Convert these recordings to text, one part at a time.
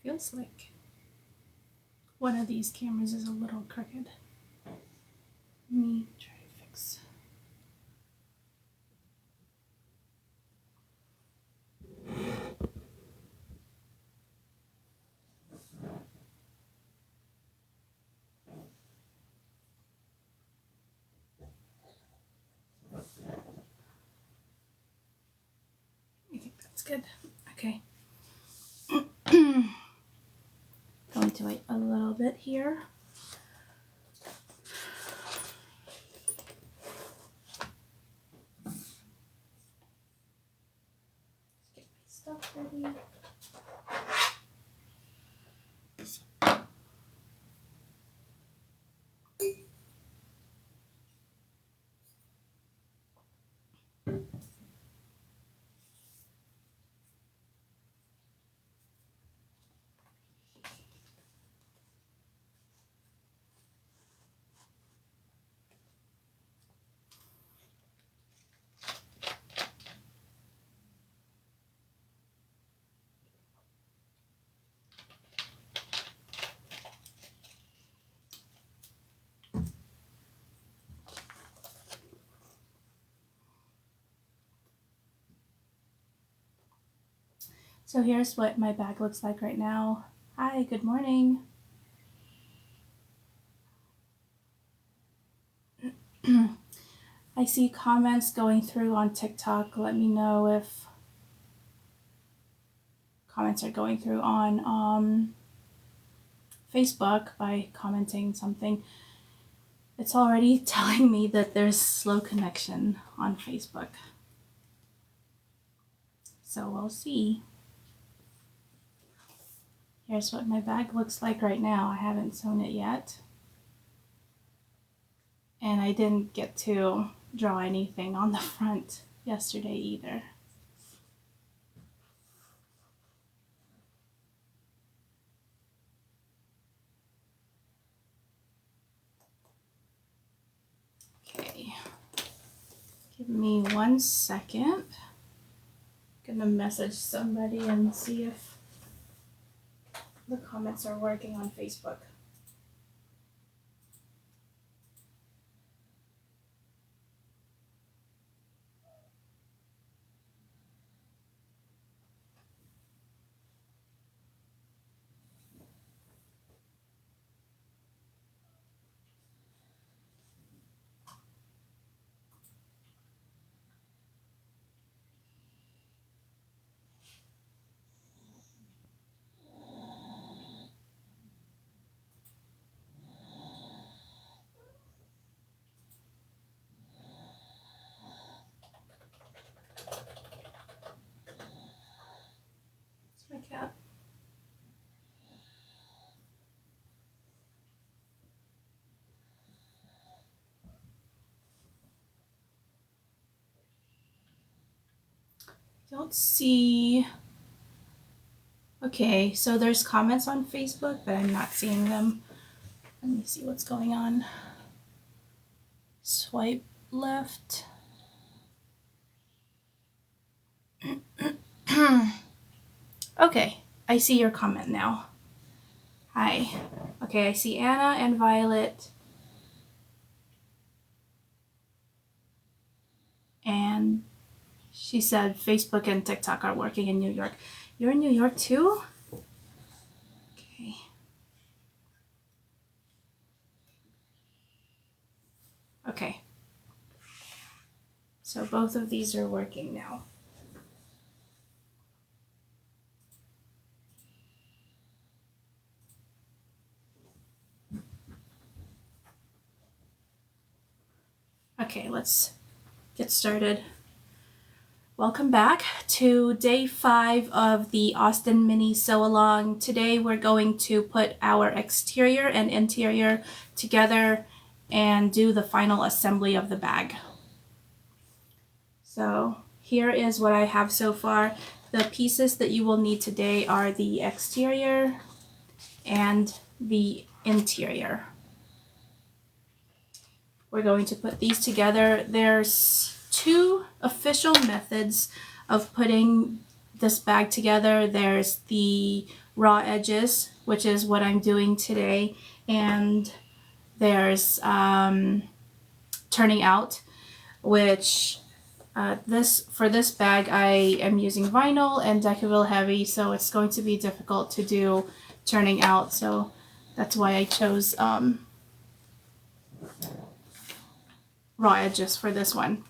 Feels like one of these cameras is a little crooked. Let me try to fix. I think that's good. Okay. Going to wait a little bit here. Get my stuff ready. So here's what my bag looks like right now. Hi, good morning. I see comments going through on TikTok. Let me know if comments are going through on Facebook by commenting something. It's already telling me that there's slow connection on Facebook. So we'll see. Here's what my bag looks like right now. I haven't sewn it yet. And I didn't get to draw anything on the front yesterday either. Okay, give me 1 second. I'm gonna message somebody and see if the comments are working on Facebook. It's my cat. Don't see. Okay, so there's comments on Facebook, but I'm not seeing them. Let me see what's going on. Swipe left. Okay, I see your comment now. Hi. Okay, I see Anna and Violet. And she said Facebook and TikTok are working in New York. You're in New York too? Okay. Okay. So both of these are working now. Okay, let's get started. Welcome back to day 5 of the Austen mini sew along. Today we're going to put our exterior and interior together and do the final assembly of the bag. So here is what I have so far. The pieces that you will need today are the exterior and the interior. We're going to put these together. There's 2 official methods of putting this bag together. There's the raw edges, which is what I'm doing today, and there's turning out, which for this bag I am using vinyl and Decaville heavy, so it's going to be difficult to do turning out, so that's why I chose raw edges for this one.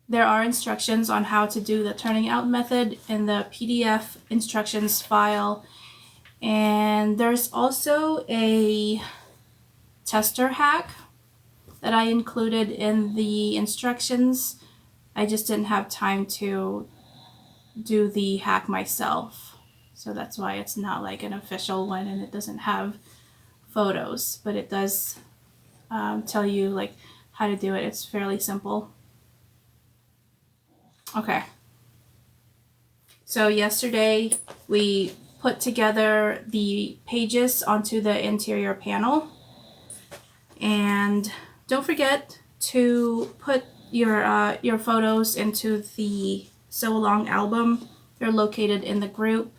There are instructions on how to do the turning out method in the PDF instructions file, and there's also a tester hack that I included in the instructions. I just didn't have time to do the hack myself, so that's why it's not like an official one, and it doesn't have photos, but it does tell you like how to do it. It's fairly simple. Okay, so yesterday we put together the pages onto the interior panel, and don't forget to put your photos into the Sew Along album. They're located in the group,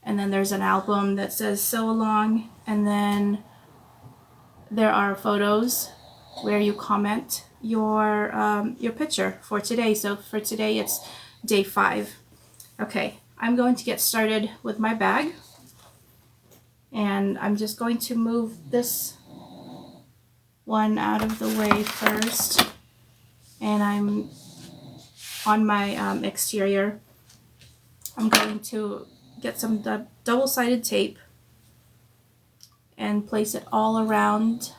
and then there's an album that says Sew Along, and then there are photos where you comment your picture for today. So for today it's day 5. Okay, I'm going to get started with my bag, and I'm just going to move this one out of the way first, and I'm on my exterior. I'm going to get some double-sided tape and place it all around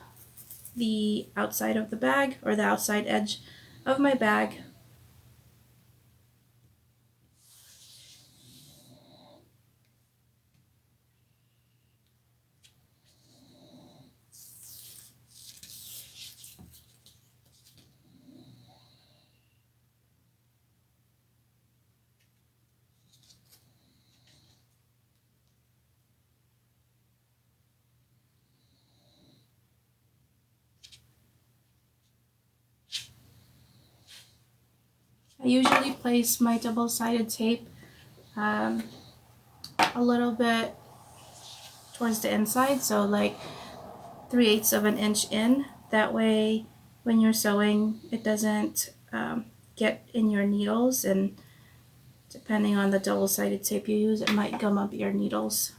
the outside of the bag, or the outside edge of my bag. I usually place my double-sided tape a little bit towards the inside, so like 3/8 of an inch in. That way when you're sewing it doesn't get in your needles, and depending on the double-sided tape you use, it might gum up your needles.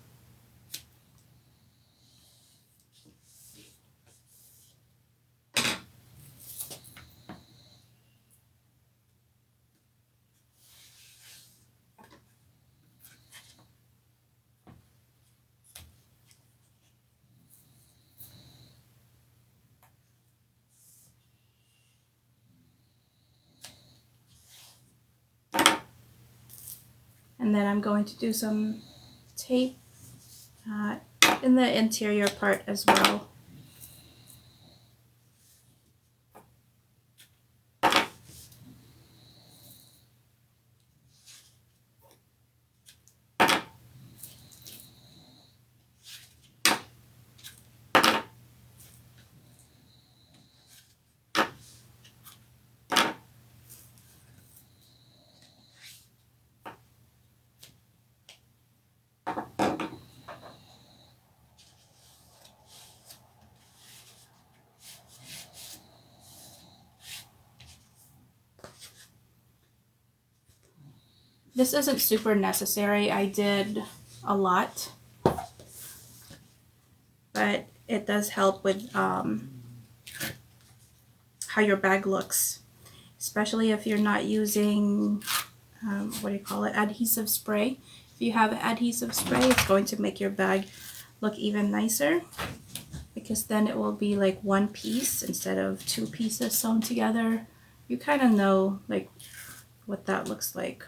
And then I'm going to do some tape in the interior part as well. This isn't super necessary. I did a lot, but it does help with how your bag looks, especially if you're not using what do you call it, adhesive spray. If you have adhesive spray, it's going to make your bag look even nicer, because then it will be like one piece instead of 2 pieces sewn together. You kind of know like what that looks like.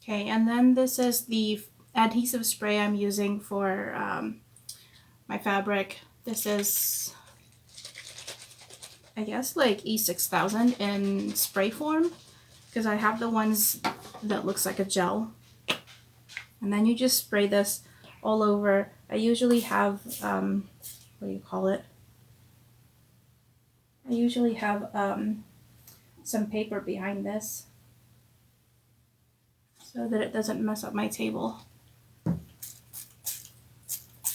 Okay, and then this is the adhesive spray I'm using for my fabric. This is, I guess, like E6000 in spray form, because I have the ones that looks like a gel. And then you just spray this all over. I usually have, what do you call it? I usually have some paper behind this so that it doesn't mess up my table.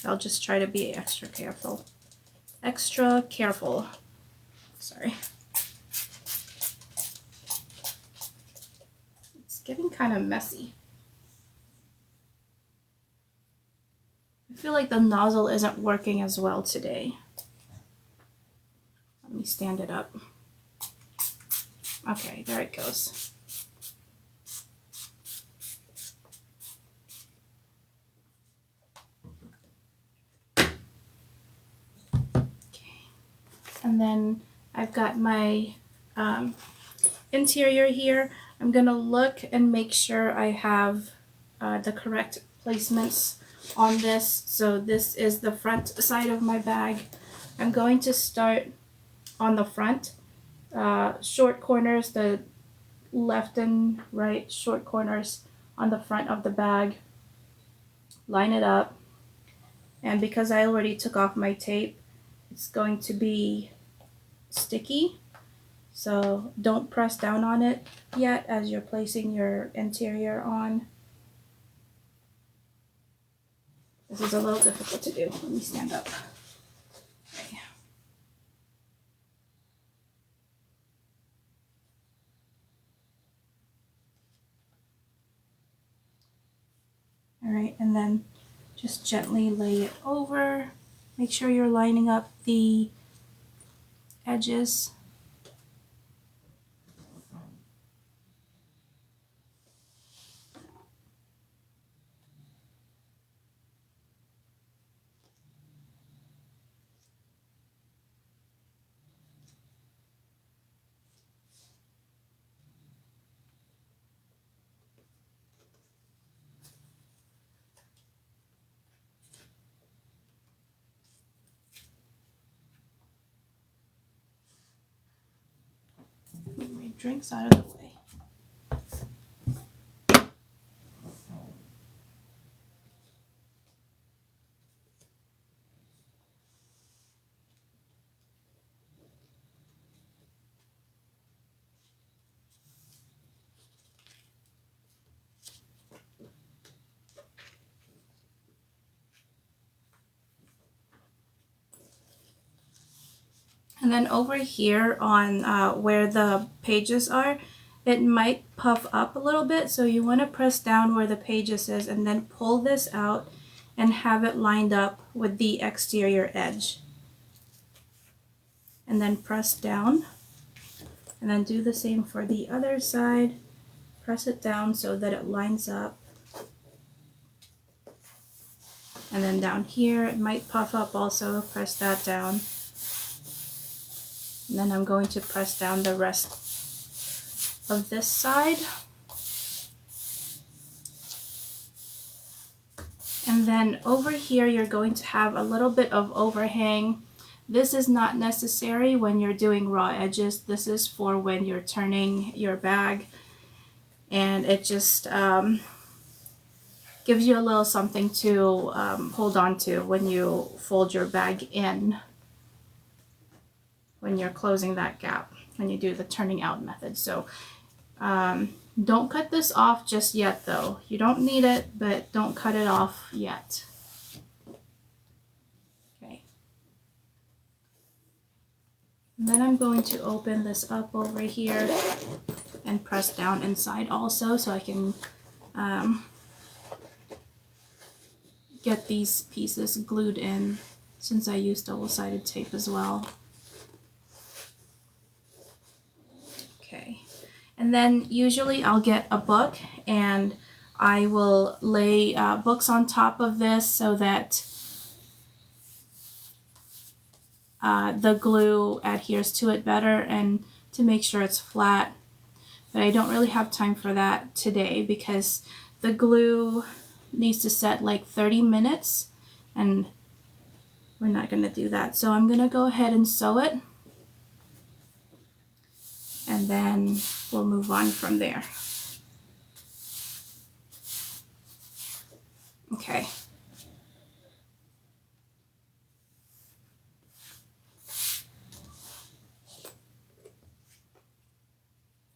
I'll just try to be extra careful. Extra careful. Sorry. It's getting kind of messy. I feel like the nozzle isn't working as well today. Let me stand it up. Okay, there it goes. Okay. And then I've got my interior here. I'm gonna look and make sure I have the correct placements on this. So this is the front side of my bag. I'm going to start on the front, short corners, the left and right short corners on the front of the bag. Line it up, and because I already took off my tape, it's going to be sticky. So don't press down on it yet as you're placing your interior on. This is a little difficult to do. Let me stand up. Okay. All right, and then just gently lay it over. Make sure you're lining up the edges. Move my drinks out of the way. And then over here on where the pages are, it might puff up a little bit. So you want to press down where the pages is and then pull this out and have it lined up with the exterior edge. And then press down. And then do the same for the other side. Press it down so that it lines up. And then down here, it might puff up also. Press that down. And then I'm going to press down the rest of this side. And then over here, you're going to have a little bit of overhang. This is not necessary when you're doing raw edges. This is for when you're turning your bag. And it just gives you a little something to hold on to when you fold your bag in, when you're closing that gap, when you do the turning out method. So don't cut this off just yet though. You don't need it, but don't cut it off yet. Okay. And then I'm going to open this up over here and press down inside also so I can get these pieces glued in, since I used double-sided tape as well. Okay, and then usually I'll get a book and I will lay books on top of this so that the glue adheres to it better and to make sure it's flat. but I don't really have time for that today because the glue needs to set like 30 minutes and we're not going to do that. So I'm going to go ahead and sew it and then we'll move on from there. Okay.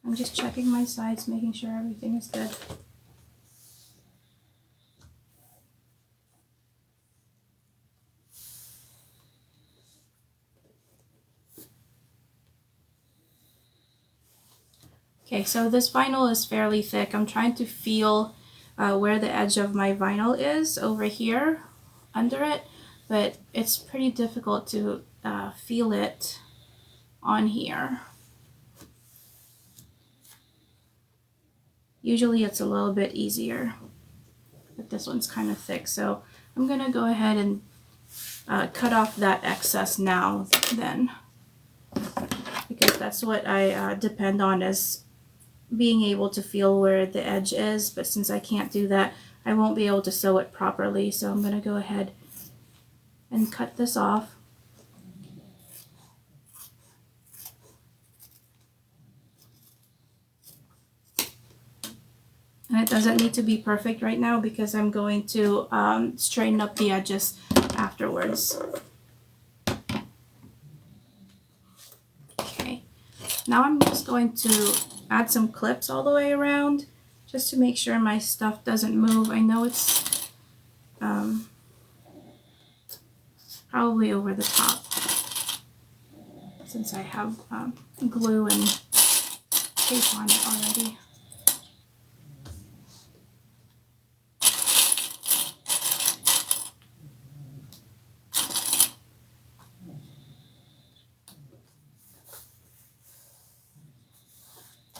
I'm just checking my sides, making sure everything is good. Okay, so this vinyl is fairly thick. I'm trying to feel where the edge of my vinyl is over here under it, but it's pretty difficult to feel it on here. Usually it's a little bit easier, but this one's kind of thick, so I'm gonna go ahead and cut off that excess now then, because that's what I depend on, is being able to feel where the edge is, but since I can't do that, I won't be able to sew it properly, so I'm going to go ahead and cut this off. And it doesn't need to be perfect right now because I'm going to straighten up the edges afterwards. Okay, now I'm just going to add some clips all the way around just to make sure my stuff doesn't move. I know it's probably over the top since I have glue and tape on it already.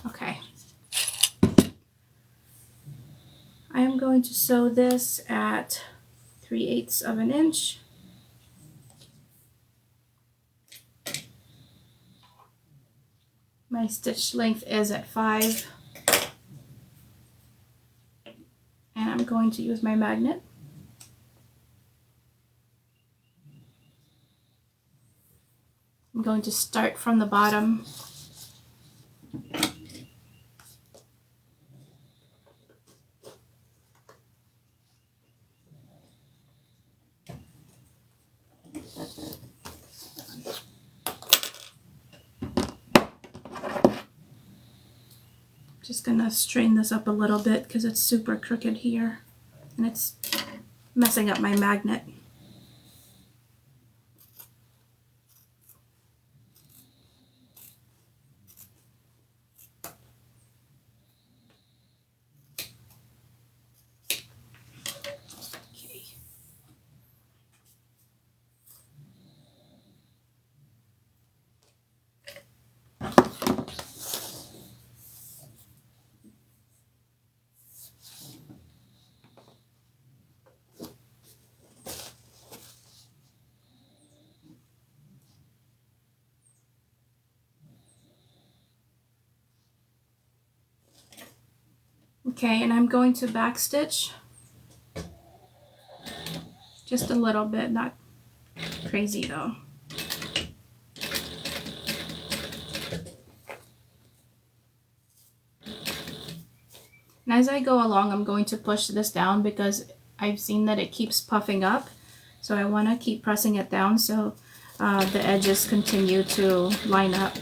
Okay. I am going to sew this at 3/8 of an inch. My stitch length is at 5. And I'm going to use my magnet. I'm going to start from the bottom. Just gonna straighten this up a little bit because it's super crooked here and it's messing up my magnet. Okay. Okay, and I'm going to backstitch just a little bit, not crazy though. And as I go along, I'm going to push this down because I've seen that it keeps puffing up. So I want to keep pressing it down so the edges continue to line up.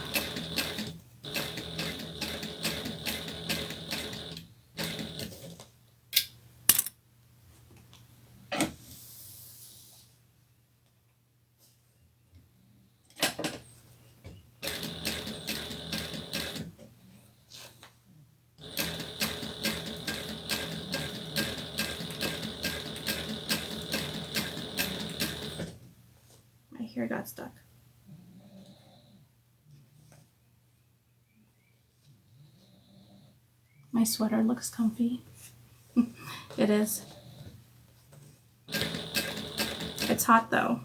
Here got stuck. My sweater looks comfy. It is. It's hot though.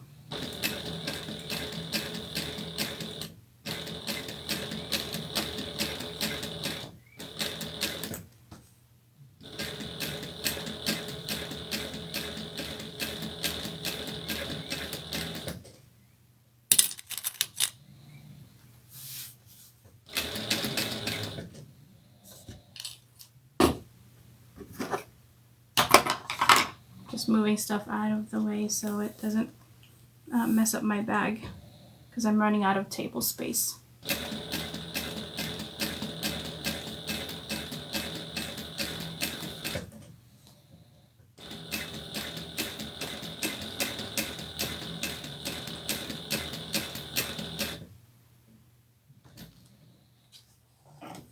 Just moving stuff out of the way so it doesn't mess up my bag because I'm running out of table space.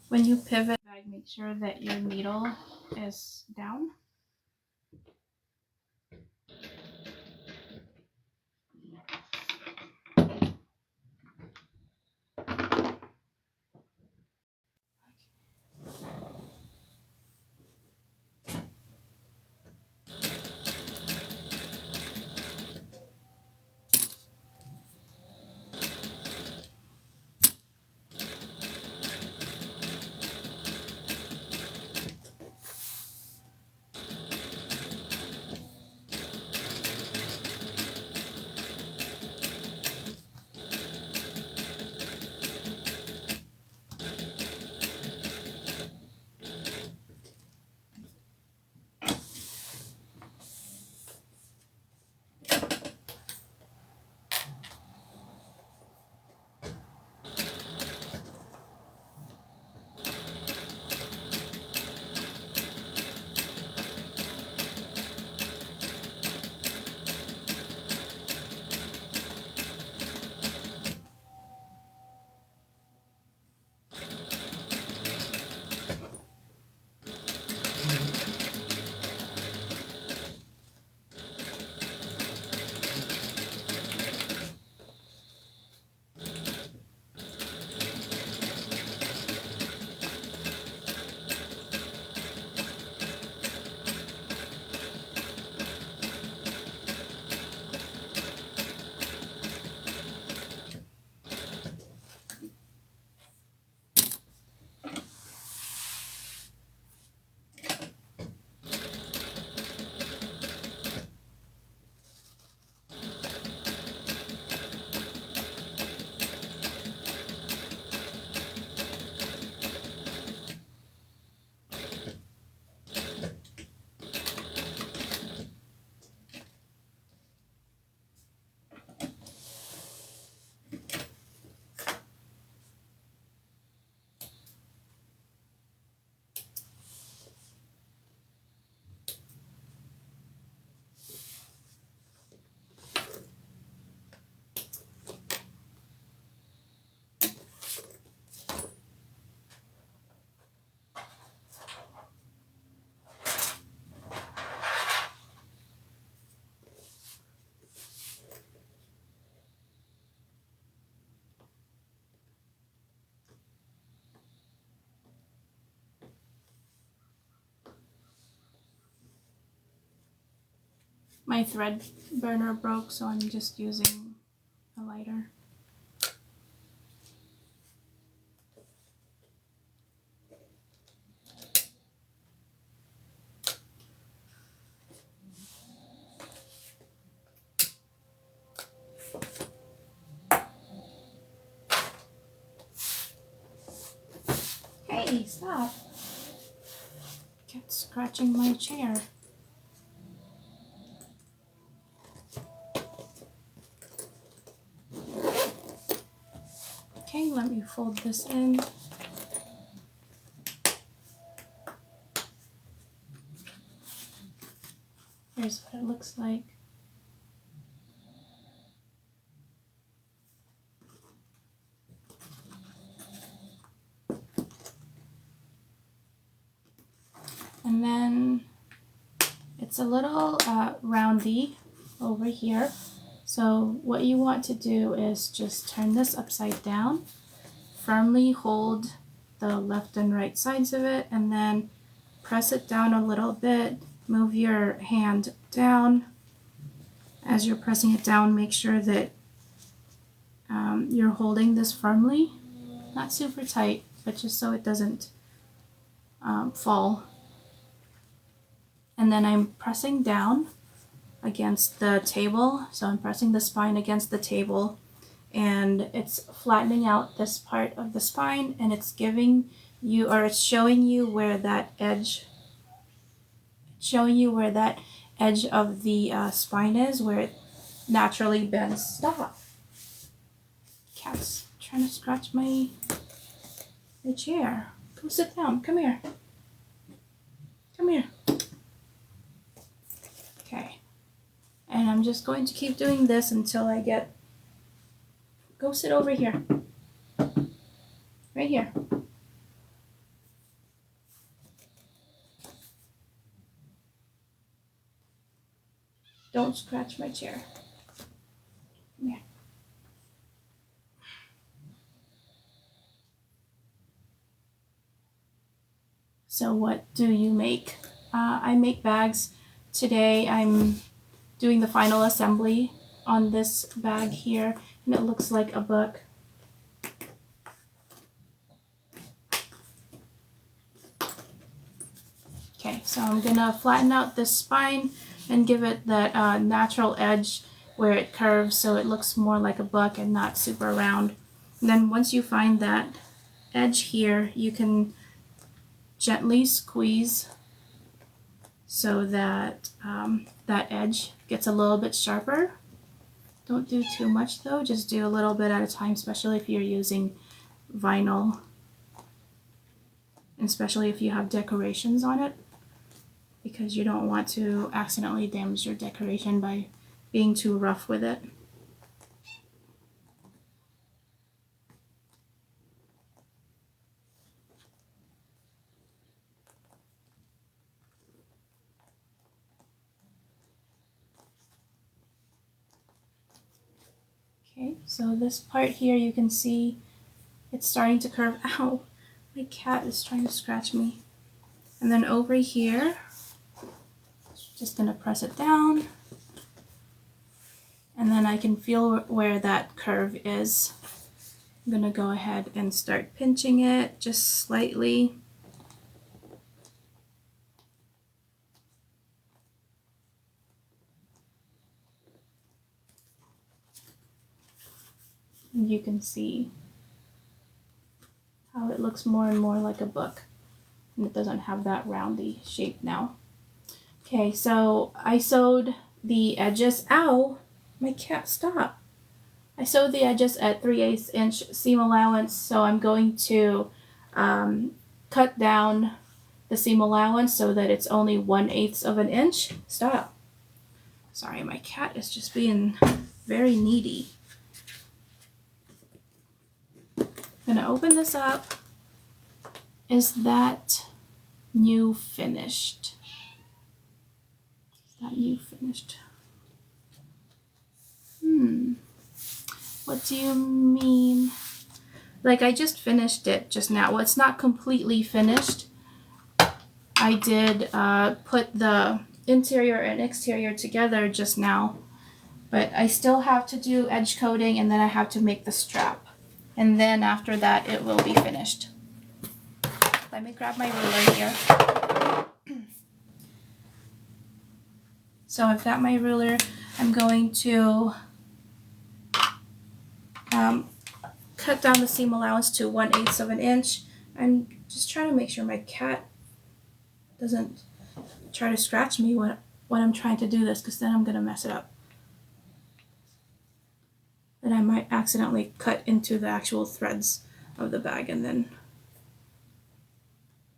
When you pivot the bag, make sure that your needle is down. My thread burner broke, so I'm just using a lighter. Hey, stop! Kept scratching my chair. Okay, let me fold this in. Here's what it looks like. And then it's a little roundy over here. So what you want to do is just turn this upside down, firmly hold the left and right sides of it, and then press it down a little bit. Move your hand down. As you're pressing it down, make sure that you're holding this firmly, not super tight, but just so it doesn't fall. And then I'm pressing down against the table. So I'm pressing the spine against the table, and it's flattening out this part of the spine, and it's giving you, or it's showing you where that edge of the spine is, where it naturally bends. Stop! Cat's trying to scratch my chair. Go sit down. Come here. Come here. Okay. And I'm just going to keep doing this until I get... Go sit over here. Right here. Don't scratch my chair. Come here. So what do you make? I make bags. Today I'm doing the final assembly on this bag here, and it looks like a book. Okay, so I'm gonna flatten out this spine and give it that natural edge where it curves so it looks more like a book and not super round. And then once you find that edge here, you can gently squeeze so that that edge gets a little bit sharper. Don't do too much though, just do a little bit at a time, especially if you're using vinyl, and especially if you have decorations on it, because you don't want to accidentally damage your decoration by being too rough with it. Okay, so this part here, you can see it's starting to curve. Ow, my cat is trying to scratch me. And then over here, just gonna press it down. And then I can feel where that curve is. I'm gonna go ahead and start pinching it just slightly. And you can see how it looks more and more like a book, and it doesn't have that roundy shape now. Okay, so I sewed the edges. Ow! My cat, stop! I sewed the edges at 3/8 inch seam allowance, so I'm going to cut down the seam allowance so that it's only 1/8 of an inch. Stop! Sorry, my cat is just being very needy. I'm gonna open this up. Is that new finished? Is that new finished? What do you mean? Like, I just finished it just now. Well, it's not completely finished. I did put the interior and exterior together just now, but I still have to do edge coating, and then I have to make the strap. And then after that, it will be finished. Let me grab my ruler here. So I've got my ruler. I'm going to cut down the seam allowance to 1/8 of an inch. I'm just trying to make sure my cat doesn't try to scratch me when I'm trying to do this, because then I'm going to mess it up. And I might accidentally cut into the actual threads of the bag, and then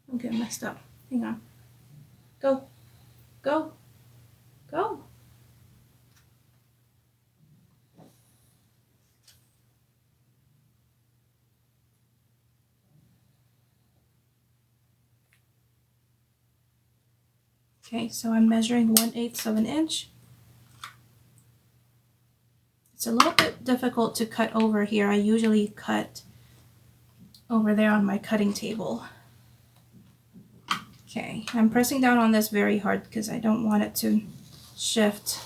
I'll get messed up. Hang on. Go. Go. Go. Okay, so I'm measuring 1/8 of an inch. It's a little bit difficult to cut over here. I usually cut over there on my cutting table. Okay, I'm pressing down on this very hard because I don't want it to shift.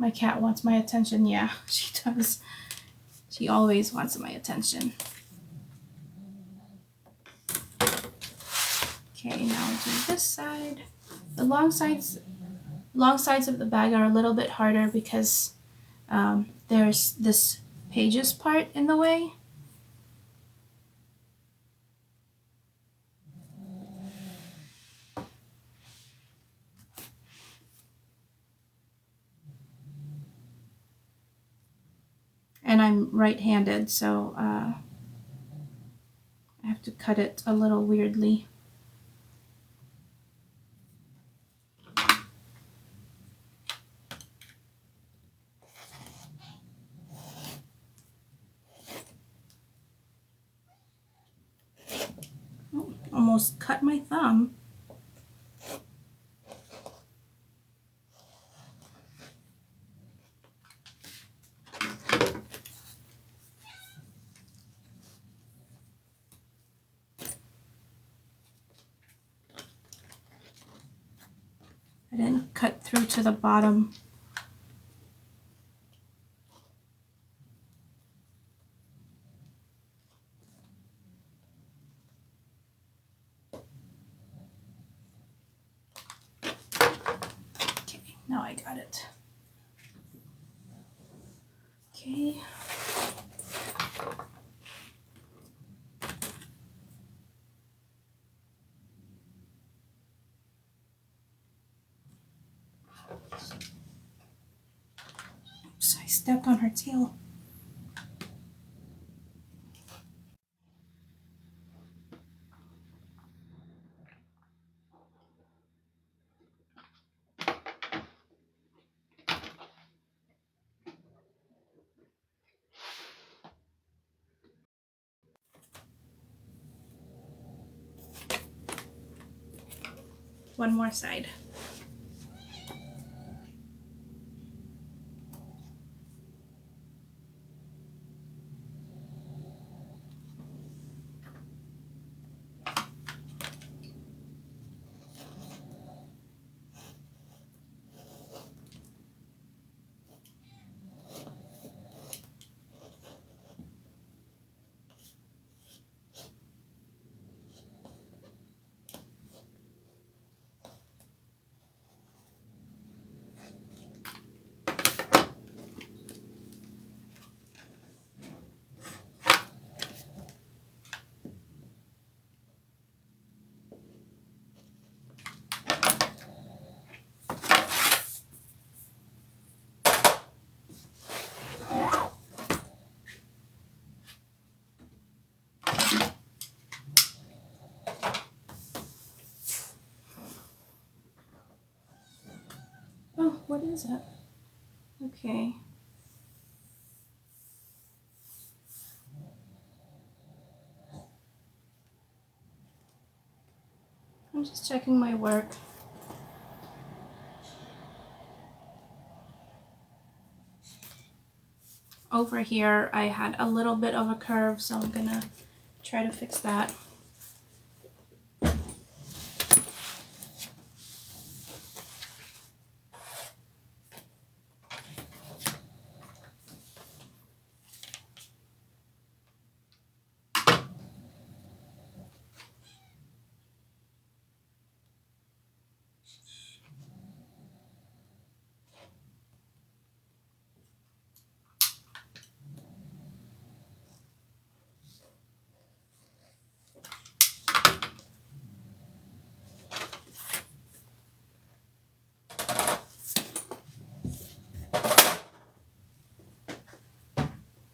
My cat wants my attention. Yeah, she does. She always wants my attention. Okay, now do this side. The long sides of the bag are a little bit harder because there's this pages part in the way. And I'm right-handed, so I have to cut it a little weirdly. Oh, almost cut my thumb. I didn't cut through to the bottom. Okay, now I got it. Okay. Oops, I stepped on her tail. One more side. Oh, what is it? Okay. I'm just checking my work. Over here, I had a little bit of a curve, so I'm gonna try to fix that.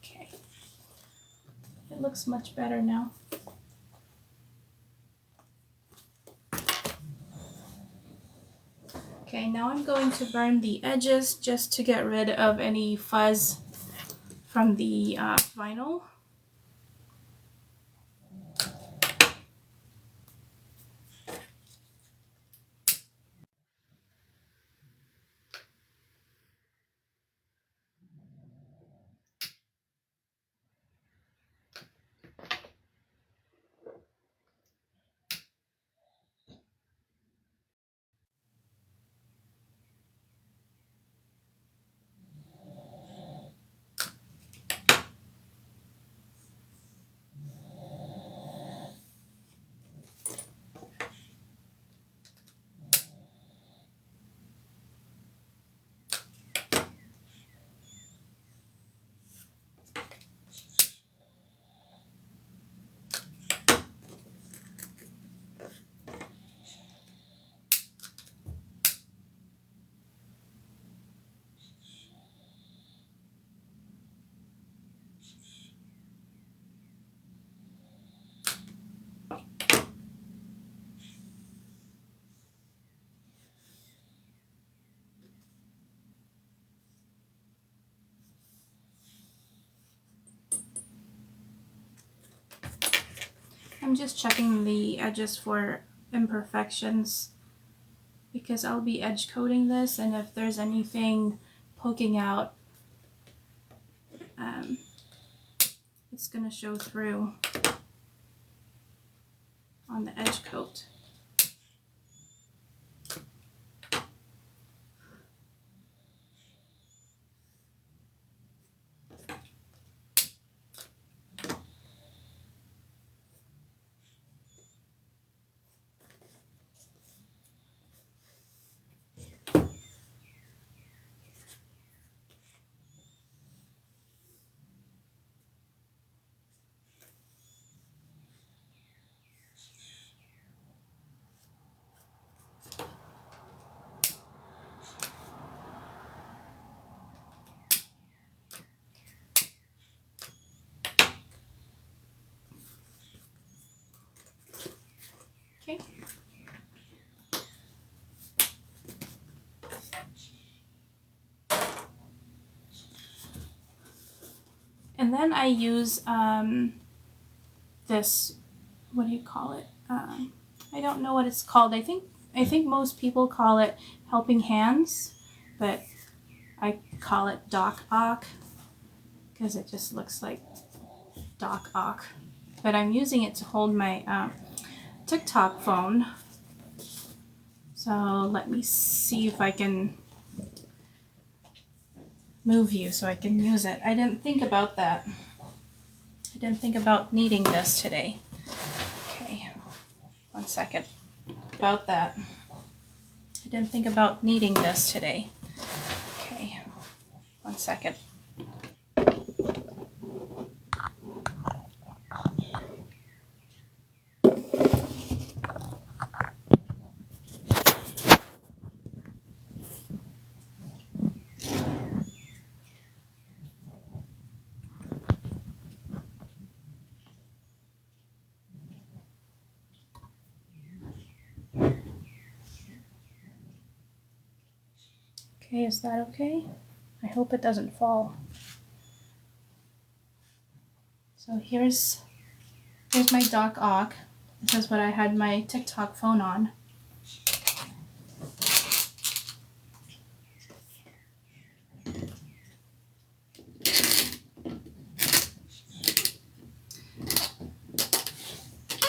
Okay. It looks much better now. Okay, now I'm going to burn the edges just to get rid of any fuzz from the vinyl. I'm just checking the edges for imperfections because I'll be edge coating this, and if there's anything poking out, it's going to show through on the edge coat. Okay. And then I use this, what do you call it? I don't know what it's called. I think most people call it helping hands, but I call it Doc Ock because it just looks like Doc Ock. But I'm using it to hold my TikTok phone. So let me see if I can move you so I can use it. I didn't think about that. I didn't think about needing this today. Okay, 1 second. About that. I didn't think about needing this today. Okay, 1 second. Okay, is that okay? I hope it doesn't fall. So here's my Doc Ock. This is what I had my TikTok phone on.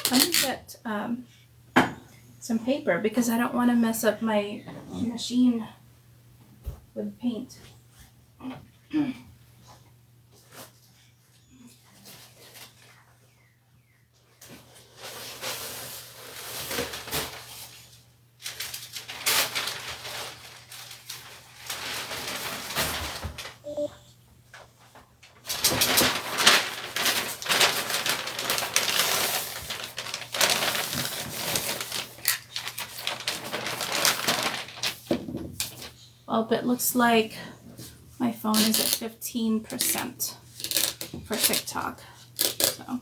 Let me get some paper because I don't want to mess up my machine with paint. Well, it looks like my phone is at 15% for TikTok. So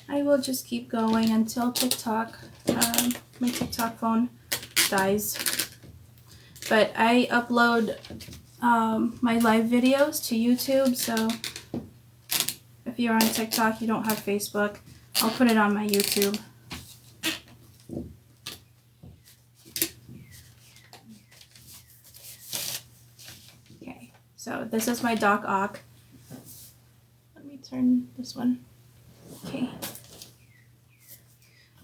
I will just keep going until TikTok, my TikTok phone dies. But I upload my live videos to YouTube, so if you're on TikTok, you don't have Facebook, I'll put it on my YouTube. Okay, so this is my Doc Ock. Let me turn this one. Okay.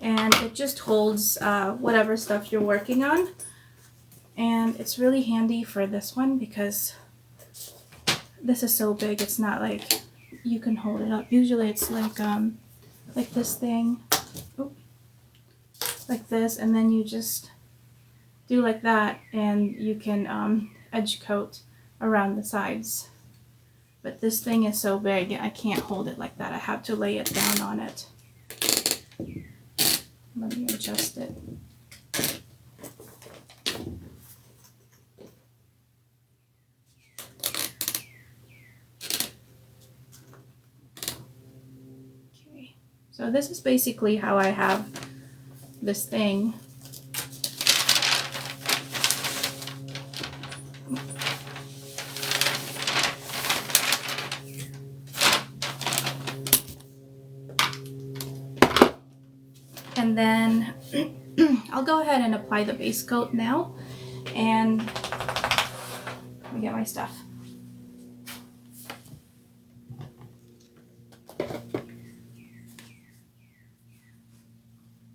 And it just holds whatever stuff you're working on. And it's really handy for this one because this is so big, it's not like you can hold it up. Usually it's like this thing, like this, and then you just do like that and you can edge coat around the sides. But this thing is so big, I can't hold it like that. I have to lay it down on it. Let me adjust it. Okay, so this is basically how I have this thing. I'll go ahead and apply the base coat now, and let me get my stuff.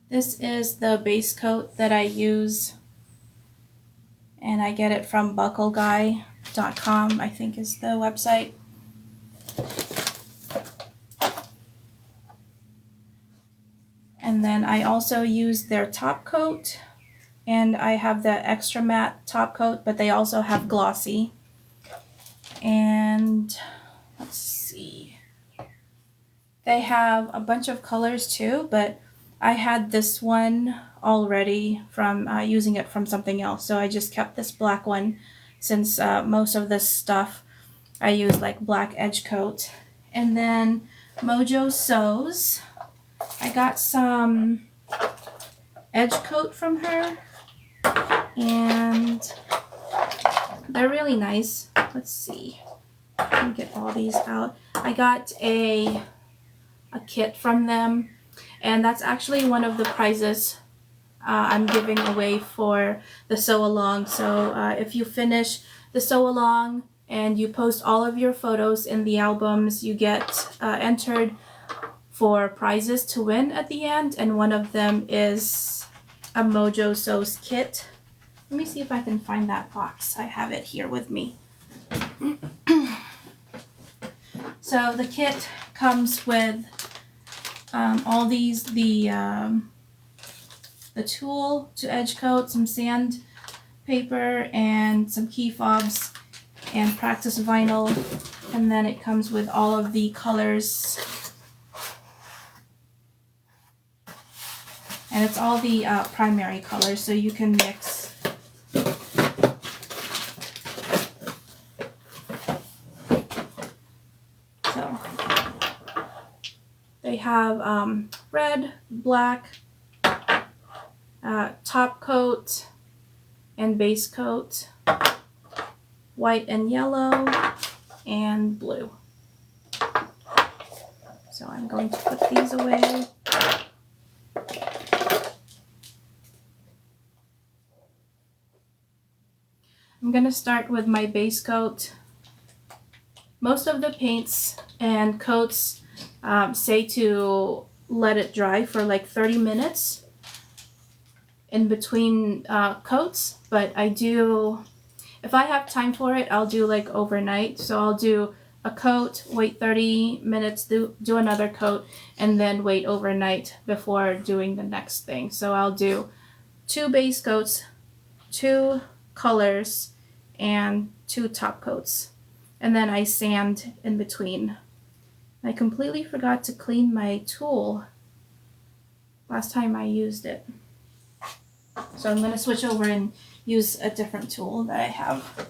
This is the base coat that I use, and I get it from buckleguy.com, I think is the website. And then I also use their top coat, and I have the extra matte top coat, but they also have glossy. And let's see, they have a bunch of colors too, but I had this one already from using it from something else, so I just kept this black one since most of this stuff I use like black edge coat. And then Mojo Sews, I got some edge coat from her, and they're really nice. Let's see, let me get all these out. I got a kit from them, and that's actually one of the prizes I'm giving away for the sew along. So if you finish the sew along and you post all of your photos in the albums, you get entered for prizes to win at the end, and one of them is a Mojo Sews kit. Let me see if I can find that box. I have it here with me. So the kit comes with all these, the tool to edge coat, some sand paper, and some key fobs, and practice vinyl. And then it comes with all of the colors, and it's all the primary colors, so you can mix. So they have red, black, top coat and base coat, white and yellow, and blue. So I'm going to put these away. I'm going to start with my base coat. Most of the paints and coats say to let it dry for like 30 minutes in between coats, but I do, if I have time for it, I'll do like overnight. So I'll do a coat, wait 30 minutes, do another coat, and then wait overnight before doing the next thing. So I'll do 2 base coats, 2 colors, and 2 top coats, and then I sand in between. I completely forgot to clean my tool last time I used it, so I'm going to switch over and use a different tool that I have.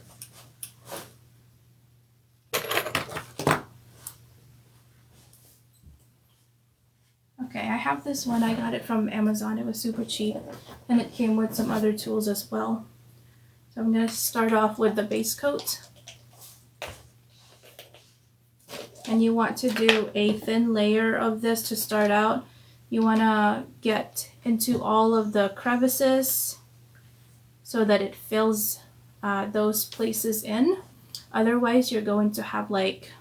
Okay, I have this one. I got it from Amazon. It was super cheap, and it came with some other tools as well. So I'm going to start off with the base coat. And you want to do a thin layer of this to start out. You want to get into all of the crevices so that it fills those places in. Otherwise, you're going to have like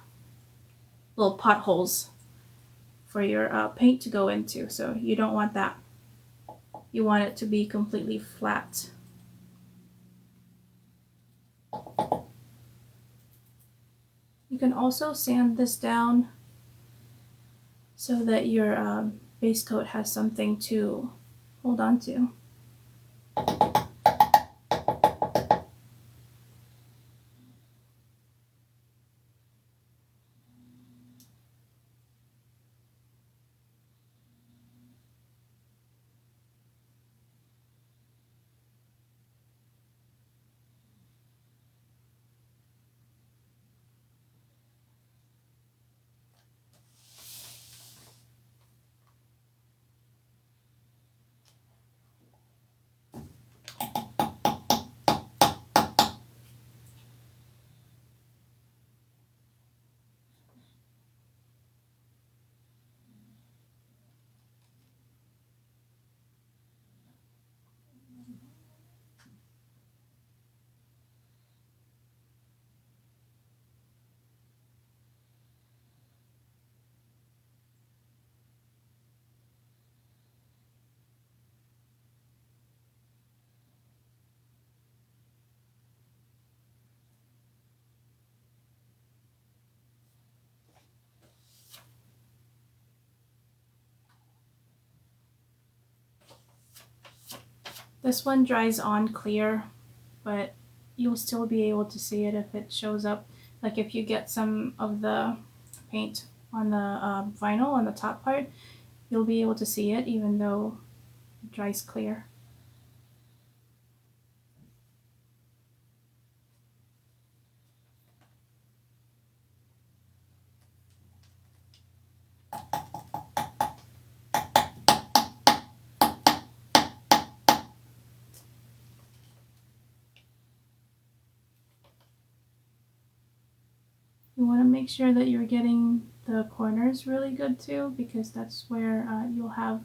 little potholes for your paint to go into. So you don't want that. You want it to be completely flat. You can also sand this down so that your base coat has something to hold on to. This one dries on clear, but you'll still be able to see it if it shows up. Like if you get some of the paint on the vinyl on the top part, you'll be able to see it even though it dries clear. You want to make sure that you're getting the corners really good too, because that's where you'll have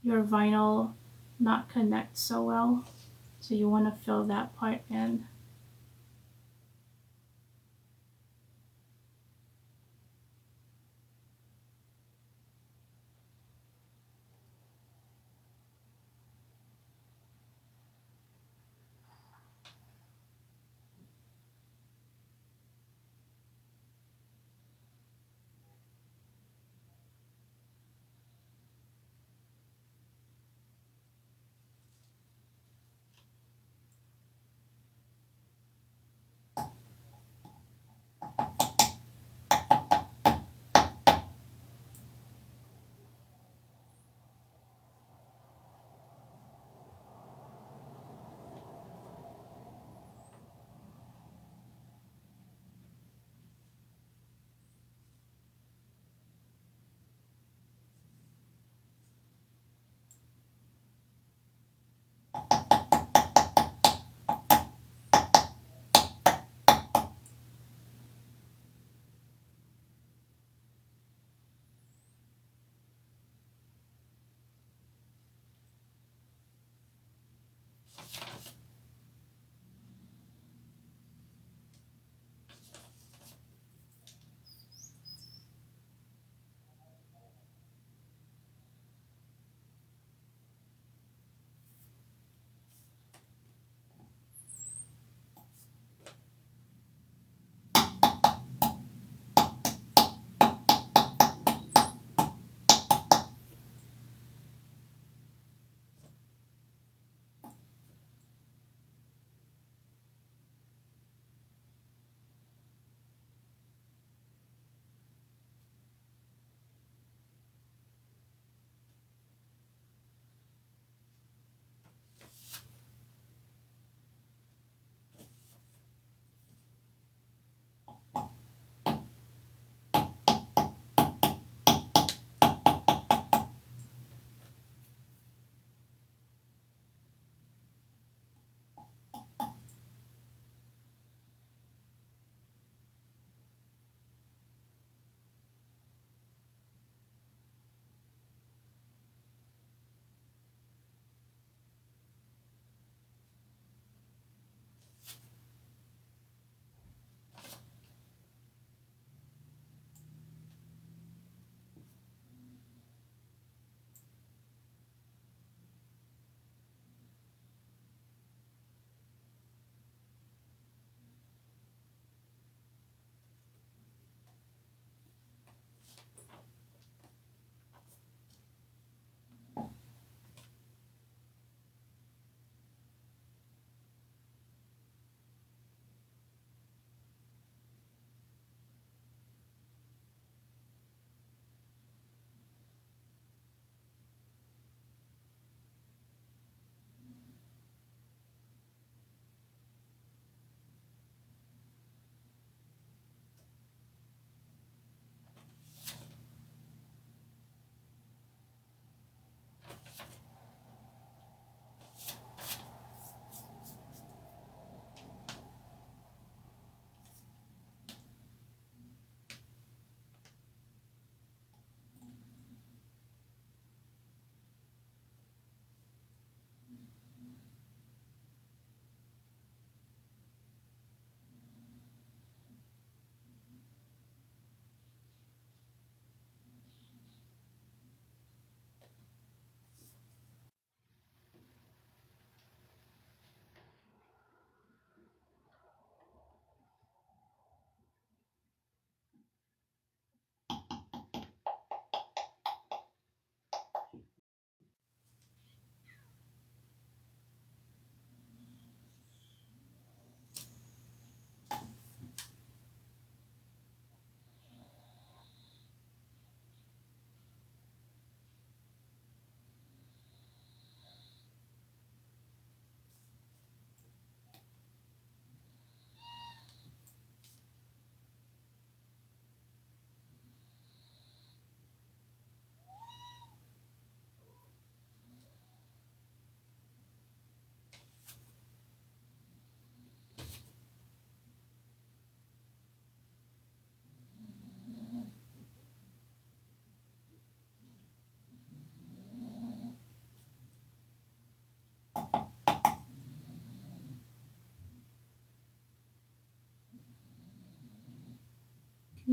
your vinyl not connect so well. So you want to fill that part in.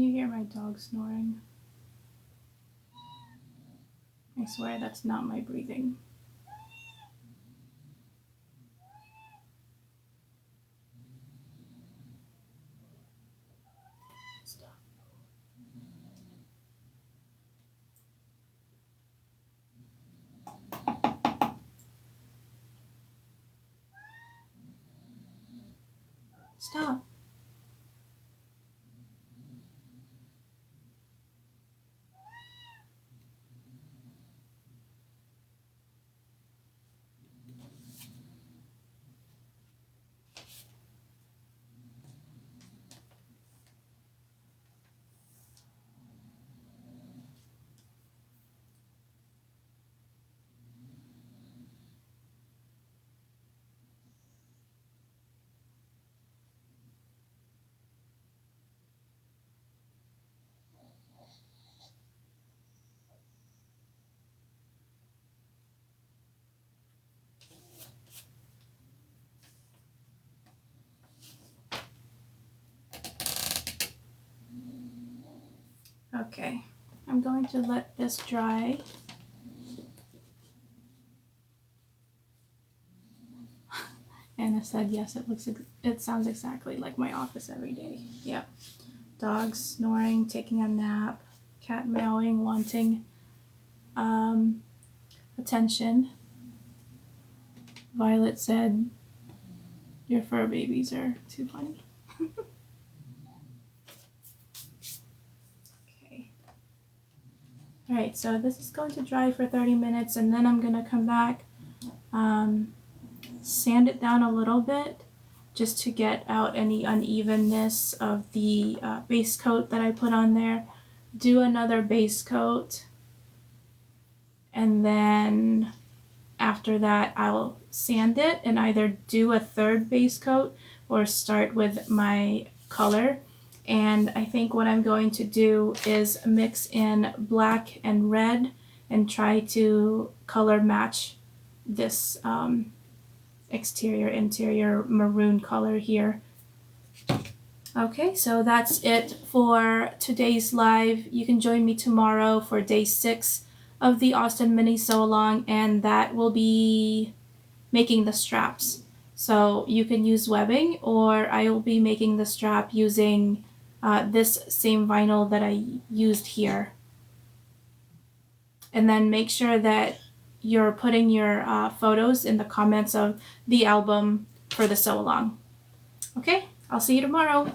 you hear my dog snoring? I swear that's not my breathing. Stop. Stop. Okay, I'm going to let this dry. Anna said, yes, it sounds exactly like my office every day. Yep. Dog snoring, taking a nap, cat meowing, wanting attention. Violet said, your fur babies are too funny. Okay. Alright, so this is going to dry for 30 minutes and then I'm going to come back, sand it down a little bit just to get out any unevenness of the base coat that I put on there. Do another base coat, and then after that I'll sand it and either do a third base coat or start with my color. And I think what I'm going to do is mix in black and red and try to color match this exterior interior maroon color here. Okay, so that's it for today's live. You can join me tomorrow for day 6 of the Austen mini sew along, and that will be making the straps. So you can use webbing, or I will be making the strap using this same vinyl that I used here. And then make sure that you're putting your photos in the comments of the album for the sew along. Okay, I'll see you tomorrow.